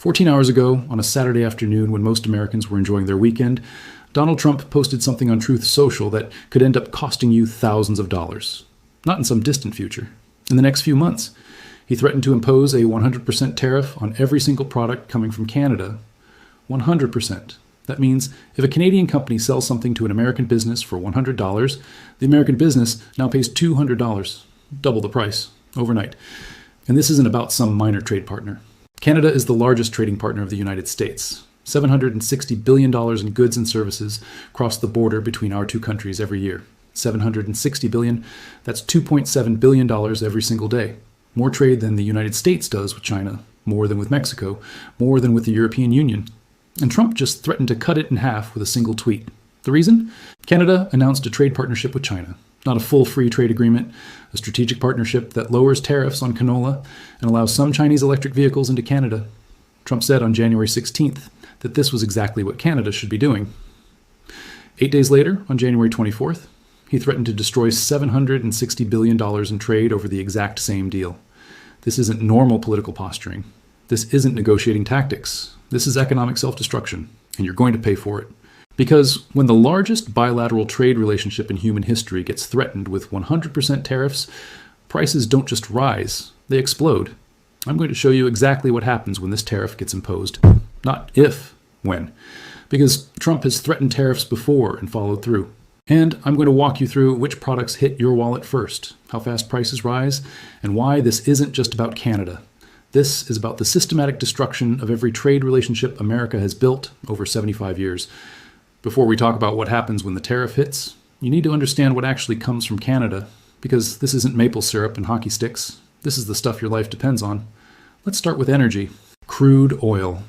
14 hours ago, on a Saturday afternoon when most Americans were enjoying their weekend, Donald Trump posted something on Truth Social that could end up costing you thousands of dollars. Not in some distant future. In the next few months. He threatened to impose a 100% tariff on every single product coming from Canada. 100%. That means if a Canadian company sells something to an American business for $100, the American business now pays $200, double the price, overnight. And this isn't about some minor trade partner. Canada is the largest trading partner of the United States. $760 billion in goods and services cross the border between our two countries every year. $760 billion, that's $2.7 billion every single day. More trade than the United States does with China, more than with Mexico, more than with the European Union. And Trump just threatened to cut it in half with a single tweet. The reason? Canada announced a trade partnership with China. Not a full free trade agreement, a strategic partnership that lowers tariffs on canola and allows some Chinese electric vehicles into Canada. Trump said on January 16th that this was exactly what Canada should be doing. 8 days later, on January 24th, he threatened to destroy $760 billion in trade over the exact same deal. This isn't normal political posturing. This isn't negotiating tactics. This is economic self-destruction, and you're going to pay for it. Because when the largest bilateral trade relationship in human history gets threatened with 100% tariffs, prices don't just rise, they explode. I'm going to show you exactly what happens when this tariff gets imposed. Not if, when. Because Trump has threatened tariffs before and followed through. And I'm going to walk you through which products hit your wallet first, how fast prices rise, and why this isn't just about Canada. This is about the systematic destruction of every trade relationship America has built over 75 years. Before we talk about what happens when the tariff hits, you need to understand what actually comes from Canada, because this isn't maple syrup and hockey sticks. This is the stuff your life depends on. Let's start with energy. Crude oil.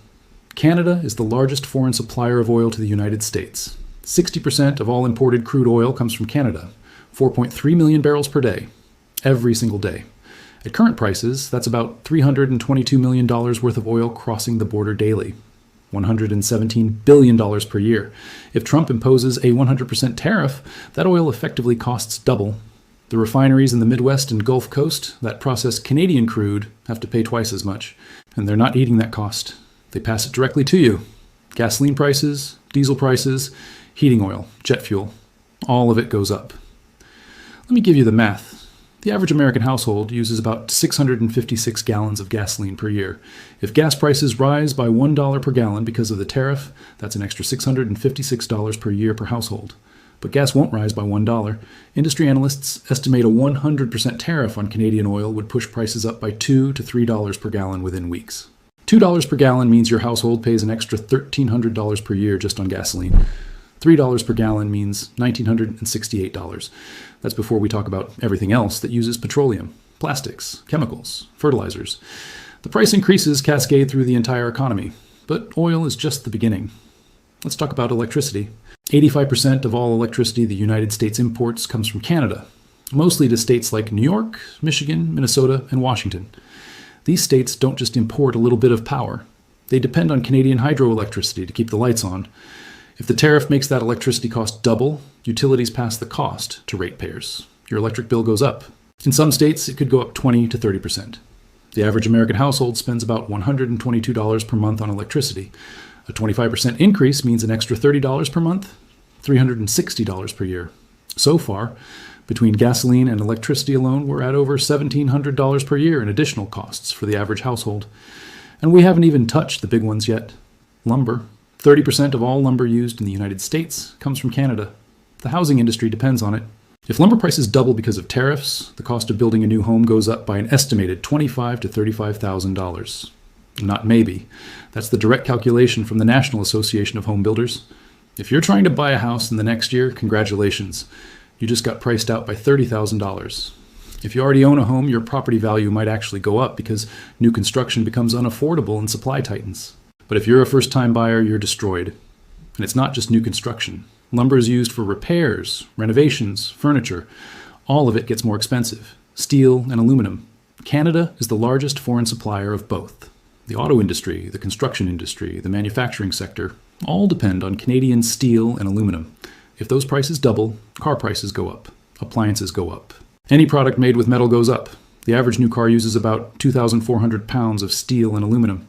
Canada is the largest foreign supplier of oil to the United States. 60% of all imported crude oil comes from Canada, 4.3 million barrels per day, every single day. At current prices, that's about $322 million worth of oil crossing the border daily. $117 billion per year. If Trump imposes a 100% tariff, that oil effectively costs double. The refineries in the Midwest and Gulf Coast that process Canadian crude have to pay twice as much. And they're not eating that cost. They pass it directly to you. Gasoline prices, diesel prices, heating oil, jet fuel, all of it goes up. Let me give you the math. The average American household uses about 656 gallons of gasoline per year. If gas prices rise by $1 per gallon because of the tariff, that's an extra $656 per year per household. But gas won't rise by $1. Industry analysts estimate a 100% tariff on Canadian oil would push prices up by $2 to $3 per gallon within weeks. $2 per gallon means your household pays an extra $1,300 per year just on gasoline. $3 per gallon means $1,968. That's before we talk about everything else that uses petroleum, plastics, chemicals, fertilizers. The price increases cascade through the entire economy, but oil is just the beginning. Let's talk about electricity. 85% of all electricity the United States imports comes from Canada, mostly to states like New York, Michigan, Minnesota, and Washington. These states don't just import a little bit of power. They depend on Canadian hydroelectricity to keep the lights on. If the tariff makes that electricity cost double, utilities pass the cost to ratepayers. Your electric bill goes up. In some states, it could go up 20 to 30%. The average American household spends about $122 per month on electricity. A 25% increase means an extra $30 per month, $360 per year. So far, between gasoline and electricity alone, we're at over $1,700 per year in additional costs for the average household. And we haven't even touched the big ones yet. Lumber. 30% of all lumber used in the United States comes from Canada. The housing industry depends on it. If lumber prices double because of tariffs, the cost of building a new home goes up by an estimated $25,000 to $35,000. Not maybe. That's the direct calculation from the National Association of Home Builders. If you're trying to buy a house in the next year, congratulations. You just got priced out by $30,000. If you already own a home, your property value might actually go up because new construction becomes unaffordable and supply tightens. But if you're a first-time buyer, you're destroyed. And it's not just new construction. Lumber is used for repairs, renovations, furniture. All of it gets more expensive. Steel and aluminum. Canada is the largest foreign supplier of both. The auto industry, the construction industry, the manufacturing sector, all depend on Canadian steel and aluminum. If those prices double, car prices go up. Appliances go up. Any product made with metal goes up. The average new car uses about 2,400 pounds of steel and aluminum.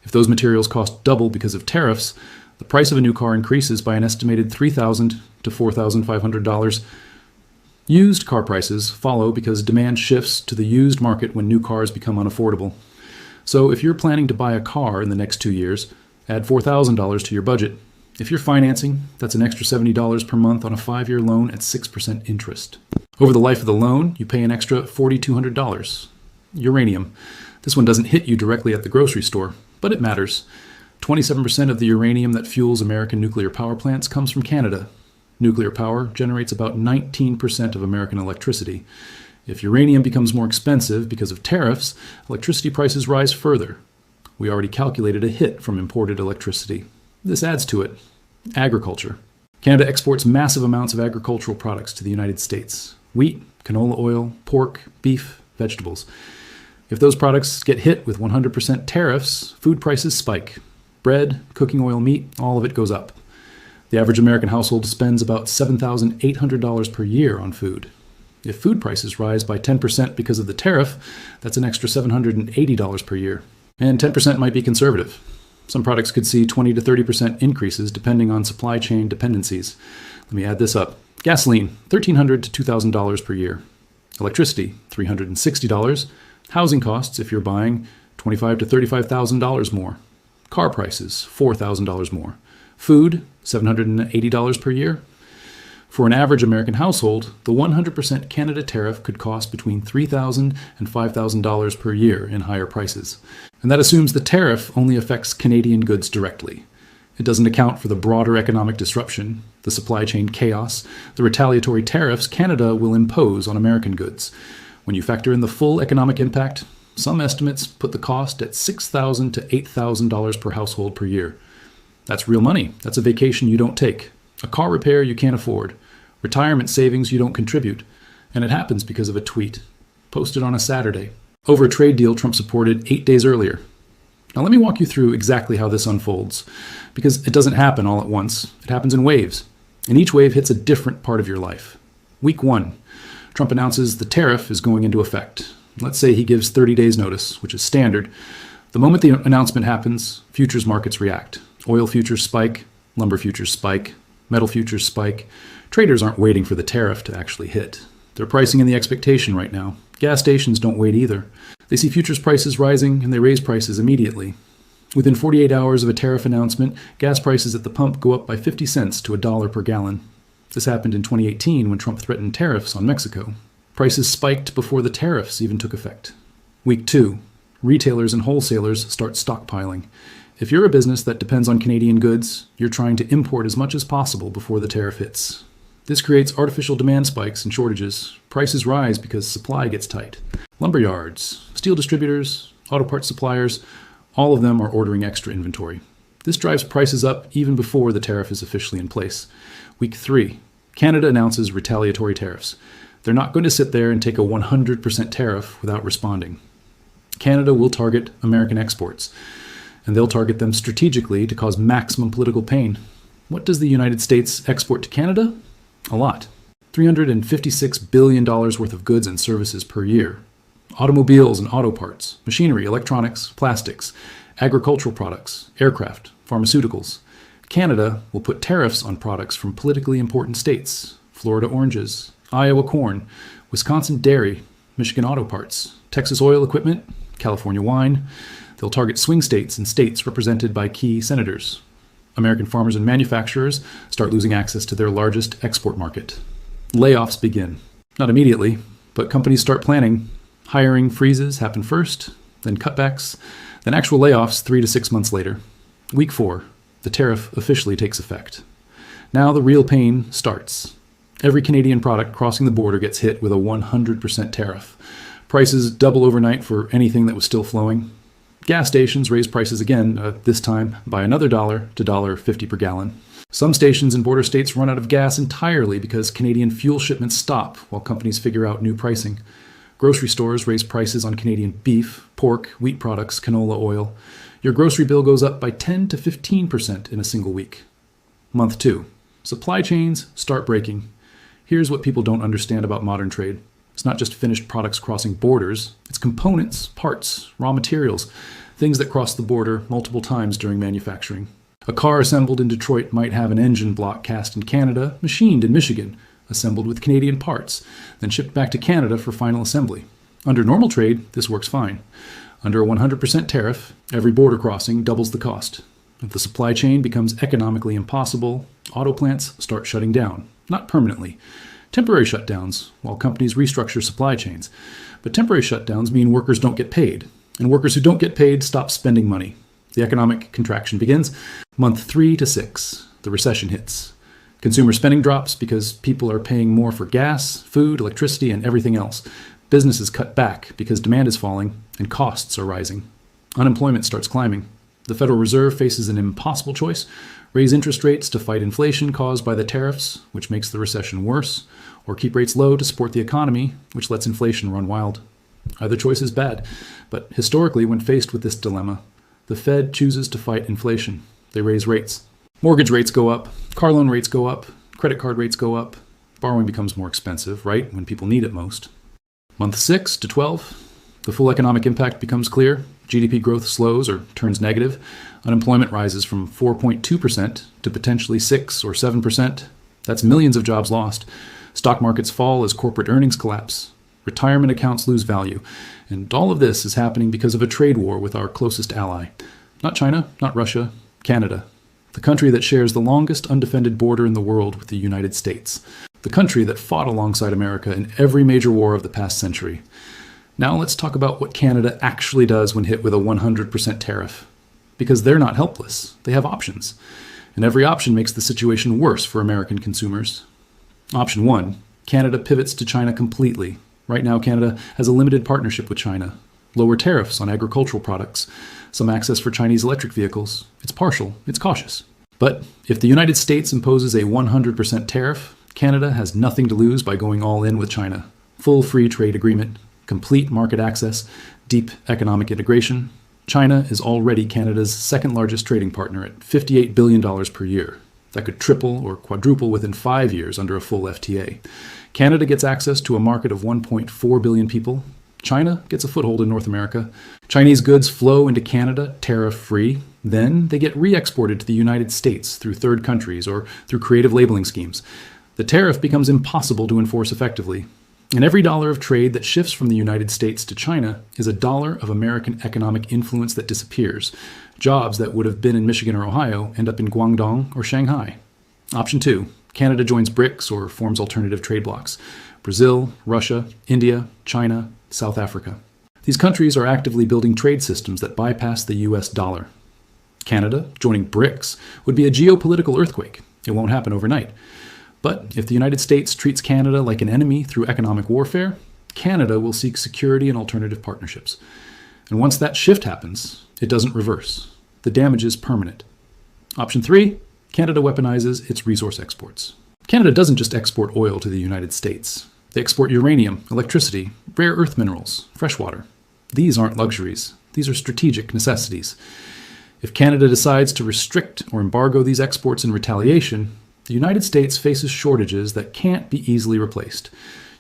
If those materials cost double because of tariffs, the price of a new car increases by an estimated $3,000 to $4,500. Used car prices follow because demand shifts to the used market when new cars become unaffordable. So if you're planning to buy a car in the next 2 years, add $4,000 to your budget. If you're financing, that's an extra $70 per month on a 5-year loan at 6% interest. Over the life of the loan, you pay an extra $4,200. Uranium. This one doesn't hit you directly at the grocery store, but it matters. 27% of the uranium that fuels American nuclear power plants comes from Canada. Nuclear power generates about 19% of American electricity. If uranium becomes more expensive because of tariffs, electricity prices rise further. We already calculated a hit from imported electricity. This adds to it. Agriculture. Canada exports massive amounts of agricultural products to the United States. Wheat, canola oil, pork, beef, vegetables. If those products get hit with 100% tariffs, food prices spike. Bread, cooking oil, meat, all of it goes up. The average American household spends about $7,800 per year on food. If food prices rise by 10% because of the tariff, that's an extra $780 per year. And 10% might be conservative. Some products could see 20 to 30% increases depending on supply chain dependencies. Let me add this up. Gasoline, $1,300 to $2,000 per year. Electricity, $360. Housing costs, if you're buying, $25,000 to $35,000 more. Car prices, $4,000 more. Food, $780 per year. For an average American household, the 100% Canada tariff could cost between $3,000 and $5,000 per year in higher prices. And that assumes the tariff only affects Canadian goods directly. It doesn't account for the broader economic disruption, the supply chain chaos, the retaliatory tariffs Canada will impose on American goods. When you factor in the full economic impact, some estimates put the cost at $6,000 to $8,000 per household per year. That's real money. That's a vacation you don't take. A car repair you can't afford. Retirement savings you don't contribute. And it happens because of a tweet, posted on a Saturday, over a trade deal Trump supported 8 days earlier. Now let me walk you through exactly how this unfolds, because it doesn't happen all at once. It happens in waves, and each wave hits a different part of your life. Week 1, Trump announces the tariff is going into effect. Let's say he gives 30 days notice, which is standard. The moment the announcement happens, futures markets react. Oil futures spike, lumber futures spike, metal futures spike. Traders aren't waiting for the tariff to actually hit. They're pricing in the expectation right now. Gas stations don't wait either. They see futures prices rising and they raise prices immediately. Within 48 hours of a tariff announcement, gas prices at the pump go up by 50 cents to $1 per gallon. This happened in 2018 when Trump threatened tariffs on Mexico. Prices spiked before the tariffs even took effect. Week 2, retailers and wholesalers start stockpiling. If you're a business that depends on Canadian goods, you're trying to import as much as possible before the tariff hits. This creates artificial demand spikes and shortages. Prices rise because supply gets tight. Lumber yards, steel distributors, auto parts suppliers, all of them are ordering extra inventory. This drives prices up even before the tariff is officially in place. Week 3, Canada announces retaliatory tariffs. They're not going to sit there and take a 100% tariff without responding. Canada will target American exports, and they'll target them strategically to cause maximum political pain. What does the United States export to Canada? A lot. $356 billion worth of goods and services per year. Automobiles and auto parts, machinery, electronics, plastics, agricultural products, aircraft, pharmaceuticals. Canada will put tariffs on products from politically important states: Florida oranges, Iowa corn, Wisconsin dairy, Michigan auto parts, Texas oil equipment, California wine. They'll target swing states and states represented by key senators. American farmers and manufacturers start losing access to their largest export market. Layoffs begin. Not immediately, but companies start planning. Hiring freezes happen first, then cutbacks, then actual layoffs 3 to 6 months later. Week 4, the tariff officially takes effect. Now the real pain starts. Every Canadian product crossing the border gets hit with a 100% tariff. Prices double overnight for anything that was still flowing. Gas stations raise prices again, this time by another $1 to $1.50 per gallon. Some stations in border states run out of gas entirely because Canadian fuel shipments stop while companies figure out new pricing. Grocery stores raise prices on Canadian beef, pork, wheat products, canola oil. Your grocery bill goes up by 10 to 15% in a single week. Month 2. Supply chains start breaking. Here's what people don't understand about modern trade. It's not just finished products crossing borders. It's components, parts, raw materials. things that cross the border multiple times during manufacturing. A car assembled in Detroit might have an engine block cast in Canada, machined in Michigan, assembled with Canadian parts, then shipped back to Canada for final assembly. Under normal trade, this works fine. Under a 100% tariff, every border crossing doubles the cost. If the supply chain becomes economically impossible, auto plants start shutting down. Not permanently. Temporary shutdowns, while companies restructure supply chains. But temporary shutdowns mean workers don't get paid. And workers who don't get paid stop spending money. The economic contraction begins. Month 3 to 6, the recession hits. Consumer spending drops because people are paying more for gas, food, electricity, and everything else. Businesses cut back because demand is falling and costs are rising. Unemployment starts climbing. The Federal Reserve faces an impossible choice: raise interest rates to fight inflation caused by the tariffs, which makes the recession worse, or keep rates low to support the economy, which lets inflation run wild. Either choice is bad, but historically, when faced with this dilemma, the Fed chooses to fight inflation. They raise rates. Mortgage rates go up, car loan rates go up, credit card rates go up. Borrowing becomes more expensive, right, when people need it most. Month 6 to 12, the full economic impact becomes clear. GDP growth slows or turns negative. Unemployment rises from 4.2% to potentially 6 or 7%. That's millions of jobs lost. Stock markets fall as corporate earnings collapse. Retirement accounts lose value. And all of this is happening because of a trade war with our closest ally. Not China, not Russia, Canada. The country that shares the longest undefended border in the world with the United States. The country that fought alongside America in every major war of the past century. Now let's talk about what Canada actually does when hit with a 100% tariff. Because they're not helpless. They have options. And every option makes the situation worse for American consumers. Option 1, Canada pivots to China completely. Right now, Canada has a limited partnership with China. Lower tariffs on agricultural products. Some access for Chinese electric vehicles. It's partial. It's cautious. But if the United States imposes a 100% tariff, Canada has nothing to lose by going all in with China. Full free trade agreement, complete market access, deep economic integration. China is already Canada's second largest trading partner at $58 billion per year. That could triple or quadruple within 5 years under a full FTA. Canada gets access to a market of 1.4 billion people. China gets a foothold in North America. Chinese goods flow into Canada tariff-free. Then they get re-exported to the United States through third countries or through creative labeling schemes. The tariff becomes impossible to enforce effectively. And every dollar of trade that shifts from the United States to China is a dollar of American economic influence that disappears. Jobs that would have been in Michigan or Ohio end up in Guangdong or Shanghai. Option 2, Canada joins BRICS or forms alternative trade blocs. Brazil, Russia, India, China, South Africa. These countries are actively building trade systems that bypass the US dollar. Canada joining BRICS would be a geopolitical earthquake. It won't happen overnight. But if the United States treats Canada like an enemy through economic warfare, Canada will seek security and alternative partnerships. And once that shift happens, it doesn't reverse. The damage is permanent. Option 3, Canada weaponizes its resource exports. Canada doesn't just export oil to the United States. They export uranium, electricity, rare earth minerals, fresh water. These aren't luxuries. These are strategic necessities. If Canada decides to restrict or embargo these exports in retaliation, the United States faces shortages that can't be easily replaced.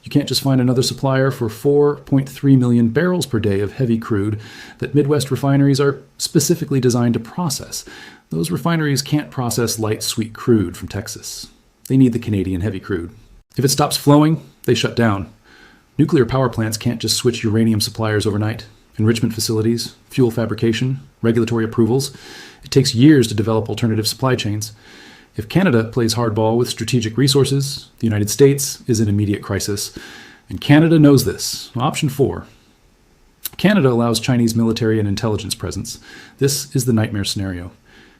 You can't just find another supplier for 4.3 million barrels per day of heavy crude that Midwest refineries are specifically designed to process. Those refineries can't process light, sweet crude from Texas. They need the Canadian heavy crude. If it stops flowing, they shut down. Nuclear power plants can't just switch uranium suppliers overnight. Enrichment facilities, fuel fabrication, regulatory approvals. It takes years to develop alternative supply chains. If Canada plays hardball with strategic resources, the United States is in immediate crisis. And Canada knows this. Option 4. Canada allows Chinese military and intelligence presence. This is the nightmare scenario.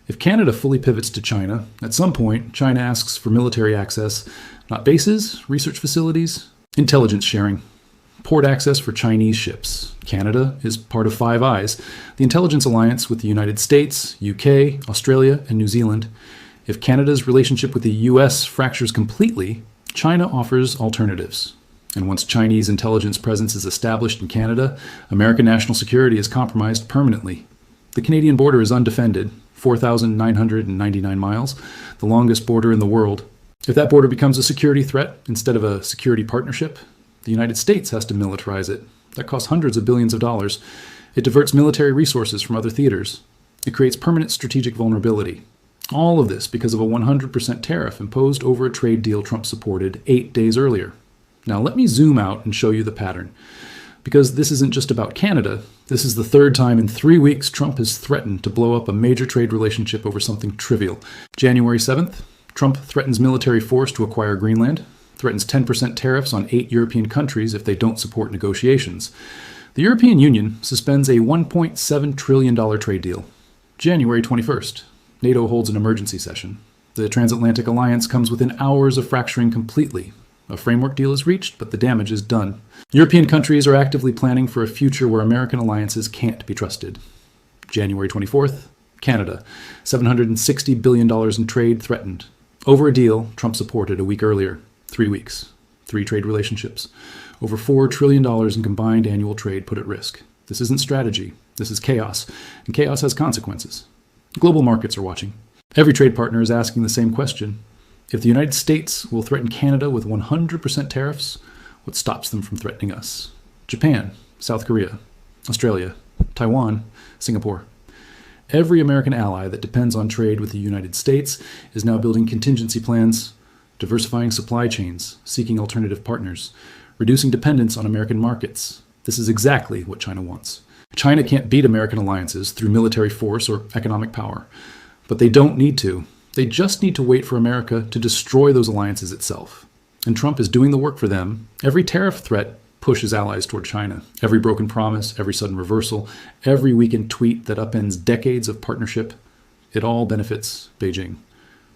If Canada fully pivots to China, at some point, China asks for military access, not bases, research facilities, intelligence sharing, port access for Chinese ships. Canada is part of Five Eyes, the intelligence alliance with the United States, UK, Australia, and New Zealand. If Canada's relationship with the US fractures completely, China offers alternatives. And once Chinese intelligence presence is established in Canada, American national security is compromised permanently. The Canadian border is undefended, 4,999 miles, the longest border in the world. If that border becomes a security threat instead of a security partnership, the United States has to militarize it. That costs hundreds of billions of dollars. It diverts military resources from other theaters. It creates permanent strategic vulnerability. All of this because of a 100% tariff imposed over a trade deal Trump supported 8 days earlier. Now let me zoom out and show you the pattern. Because this isn't just about Canada. This is the third time in 3 weeks Trump has threatened to blow up a major trade relationship over something trivial. January 7th, Trump threatens military force to acquire Greenland, threatens 10% tariffs on 8 European countries if they don't support negotiations. The European Union suspends a $1.7 trillion trade deal. January 21st, NATO holds an emergency session. The transatlantic alliance comes within hours of fracturing completely. A framework deal is reached, but the damage is done. European countries are actively planning for a future where American alliances can't be trusted. January 24th, Canada, $760 billion in trade threatened. Over a deal Trump supported a week earlier. 3 weeks. 3 trade relationships. Over $4 trillion in combined annual trade put at risk. This isn't strategy. This is chaos. And chaos has consequences. Global markets are watching. Every trade partner is asking the same question. If the United States will threaten Canada with 100% tariffs, what stops them from threatening us? Japan, South Korea, Australia, Taiwan, Singapore. Every American ally that depends on trade with the United States is now building contingency plans, diversifying supply chains, seeking alternative partners, reducing dependence on American markets. This is exactly what China wants. China can't beat American alliances through military force or economic power. But they don't need to. They just need to wait for America to destroy those alliances itself. And Trump is doing the work for them. Every tariff threat pushes allies toward China. Every broken promise, every sudden reversal, every weakened tweet that upends decades of partnership, it all benefits Beijing.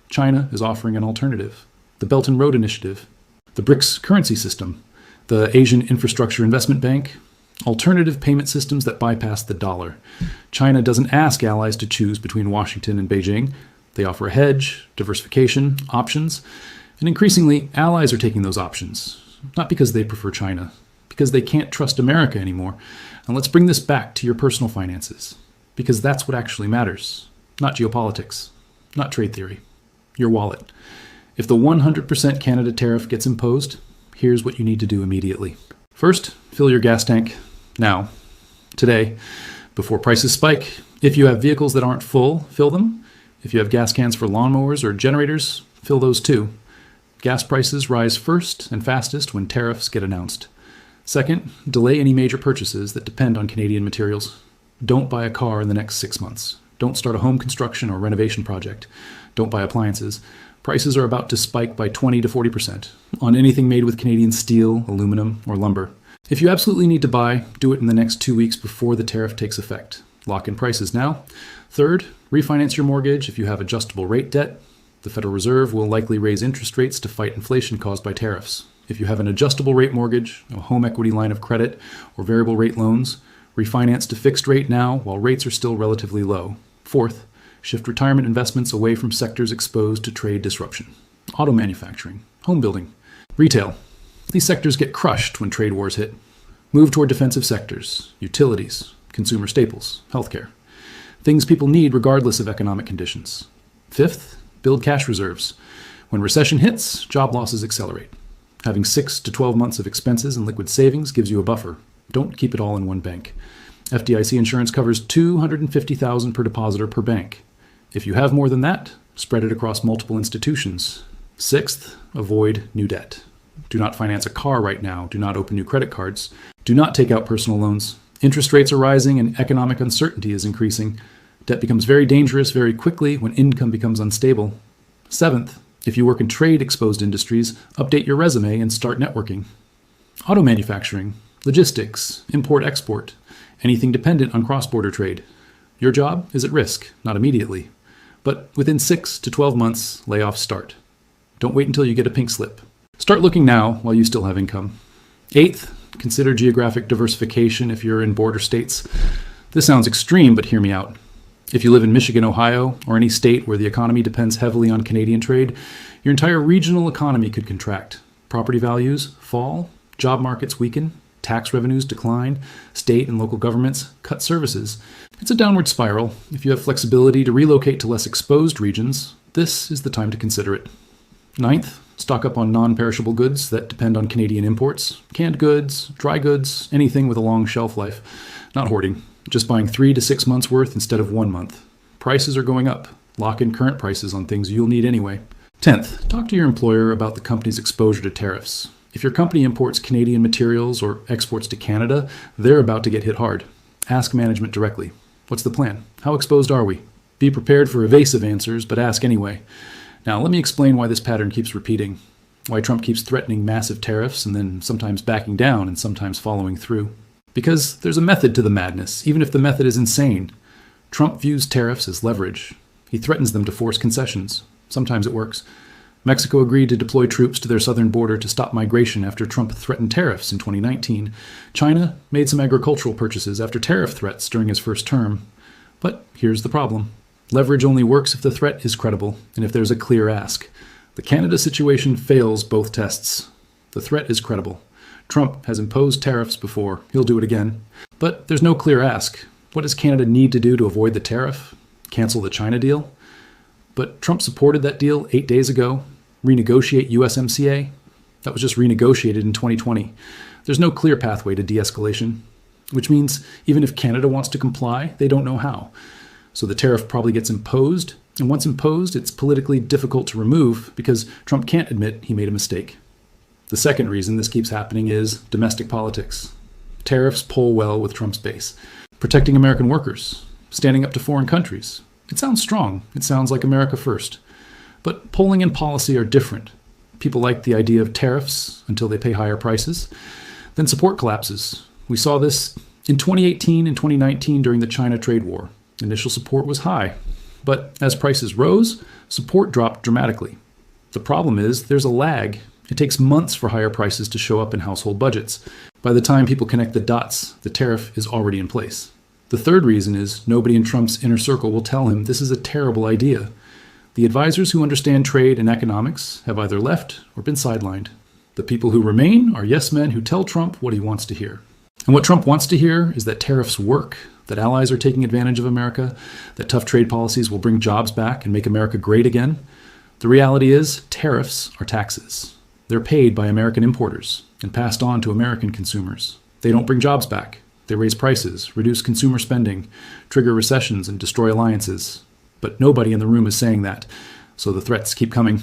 China is offering an alternative. The Belt and Road Initiative, the BRICS currency system, the Asian Infrastructure Investment Bank, alternative payment systems that bypass the dollar. China doesn't ask allies to choose between Washington and Beijing. They offer a hedge, diversification, options, and increasingly, allies are taking those options, not because they prefer China, because they can't trust America anymore. And let's bring this back to your personal finances, because that's what actually matters, not geopolitics, not trade theory, your wallet. If the 100% Canada tariff gets imposed, here's what you need to do immediately. First, fill your gas tank now, today, before prices spike. If you have vehicles that aren't full, fill them. If you have gas cans for lawnmowers or generators, fill those too. Gas prices rise first and fastest when tariffs get announced. Second, delay any major purchases that depend on Canadian materials. Don't buy a car in the next 6 months. Don't start a home construction or renovation project. Don't buy appliances. Prices are about to spike by 20 to 40% on anything made with Canadian steel, aluminum, or lumber. If you absolutely need to buy, do it in the next 2 weeks before the tariff takes effect. Lock in prices now. Third, refinance your mortgage if you have adjustable rate debt. The Federal Reserve will likely raise interest rates to fight inflation caused by tariffs. If you have an adjustable rate mortgage, a home equity line of credit, or variable rate loans, refinance to fixed rate now while rates are still relatively low. Fourth, shift retirement investments away from sectors exposed to trade disruption. Auto manufacturing, home building, retail. These sectors get crushed when trade wars hit. Move toward defensive sectors, utilities, consumer staples, healthcare. Things people need regardless of economic conditions. Fifth, build cash reserves. When recession hits, job losses accelerate. Having 6 to 12 months of expenses and liquid savings gives you a buffer. Don't keep it all in one bank. FDIC insurance covers $250,000 per depositor per bank. If you have more than that, spread it across multiple institutions. Sixth, avoid new debt. Do not finance a car right now. Do not open new credit cards. Do not take out personal loans. Interest rates are rising and economic uncertainty is increasing. Debt becomes very dangerous very quickly when income becomes unstable. Seventh, if you work in trade-exposed industries, update your resume and start networking. Auto manufacturing, logistics, import-export, anything dependent on cross-border trade. Your job is at risk, not immediately. But within 6 to 12 months, layoffs start. Don't wait until you get a pink slip. Start looking now while you still have income. Eighth, consider geographic diversification if you're in border states. This sounds extreme, but hear me out. If you live in Michigan, Ohio, or any state where the economy depends heavily on Canadian trade, your entire regional economy could contract. Property values fall, job markets weaken, tax revenues decline, state and local governments cut services. It's a downward spiral. If you have flexibility to relocate to less exposed regions, this is the time to consider it. Ninth, stock up on non-perishable goods that depend on Canadian imports. Canned goods, dry goods, anything with a long shelf life. Not hoarding. just buying 3 to 6 months worth instead of 1 month. Prices are going up. Lock in current prices on things you'll need anyway. 10th, talk to your employer about the company's exposure to tariffs. If your company imports Canadian materials or exports to Canada, they're about to get hit hard. Ask management directly. What's the plan? How exposed are we? Be prepared for evasive answers, but ask anyway. Now, let me explain why this pattern keeps repeating. Why Trump keeps threatening massive tariffs and then sometimes backing down and sometimes following through. Because there's a method to the madness, even if the method is insane. Trump views tariffs as leverage. He threatens them to force concessions. Sometimes it works. Mexico agreed to deploy troops to their southern border to stop migration after Trump threatened tariffs in 2019. China made some agricultural purchases after tariff threats during his first term. But here's the problem. Leverage only works if the threat is credible and if there's a clear ask. The Canada situation fails both tests. The threat is credible. Trump has imposed tariffs before. He'll do it again. But there's no clear ask. What does Canada need to do to avoid the tariff? Cancel the China deal? But Trump supported that deal 8 days ago. Renegotiate USMCA? That was just renegotiated in 2020. There's no clear pathway to de-escalation, which means even if Canada wants to comply, they don't know how. So the tariff probably gets imposed, and once imposed, it's politically difficult to remove because Trump can't admit he made a mistake. The second reason this keeps happening is domestic politics. Tariffs poll well with Trump's base. Protecting American workers, standing up to foreign countries. It sounds strong. It sounds like America first. But polling and policy are different. People like the idea of tariffs until they pay higher prices. Then support collapses. We saw this in 2018 and 2019 during the China trade war. Initial support was high. But as prices rose, support dropped dramatically. The problem is there's a lag. It takes months for higher prices to show up in household budgets. By the time people connect the dots, the tariff is already in place. The third reason is nobody in Trump's inner circle will tell him this is a terrible idea. The advisors who understand trade and economics have either left or been sidelined. The people who remain are yes men who tell Trump what he wants to hear. And what Trump wants to hear is that tariffs work, that allies are taking advantage of America, that tough trade policies will bring jobs back and make America great again. The reality is tariffs are taxes. They're paid by American importers and passed on to American consumers. They don't bring jobs back. They raise prices, reduce consumer spending, trigger recessions, and destroy alliances. But nobody in the room is saying that, so the threats keep coming.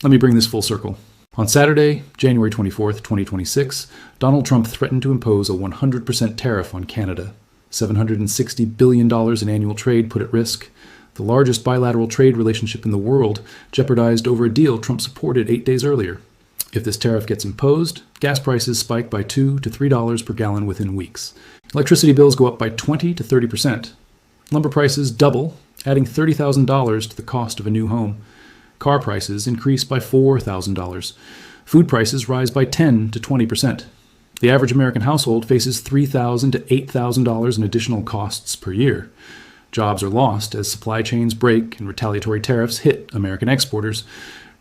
Let me bring this full circle. On Saturday, January 24th, 2026, Donald Trump threatened to impose a 100% tariff on Canada. $760 billion in annual trade put at risk. The largest bilateral trade relationship in the world jeopardized over a deal Trump supported 8 days earlier. If this tariff gets imposed, gas prices spike by $2 to $3 per gallon within weeks. Electricity bills go up by 20 to 30%. Lumber prices double, adding $30,000 to the cost of a new home. Car prices increase by $4,000. Food prices rise by 10 to 20%. The average American household faces $3,000 to $8,000 in additional costs per year. Jobs are lost as supply chains break and retaliatory tariffs hit American exporters.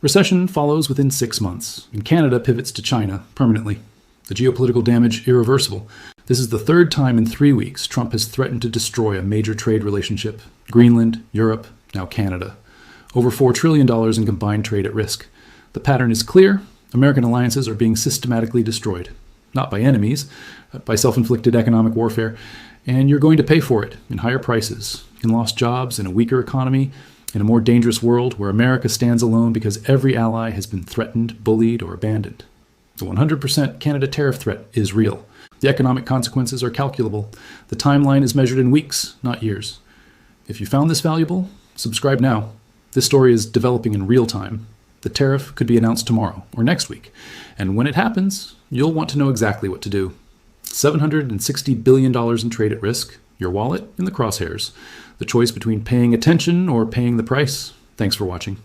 Recession follows within 6 months, and Canada pivots to China permanently. The geopolitical damage irreversible. This is the third time in 3 weeks Trump has threatened to destroy a major trade relationship. Greenland, Europe, now Canada. Over $4 trillion in combined trade at risk. The pattern is clear. American alliances are being systematically destroyed. Not by enemies, but by self-inflicted economic warfare. And you're going to pay for it in higher prices, in lost jobs, in a weaker economy, in a more dangerous world where America stands alone because every ally has been threatened, bullied, or abandoned. The 100% Canada tariff threat is real. The economic consequences are calculable. The timeline is measured in weeks, not years. If you found this valuable, subscribe now. This story is developing in real time. The tariff could be announced tomorrow or next week. And when it happens, you'll want to know exactly what to do. $760 billion in trade at risk, your wallet in the crosshairs. The choice between paying attention or paying the price. Thanks for watching.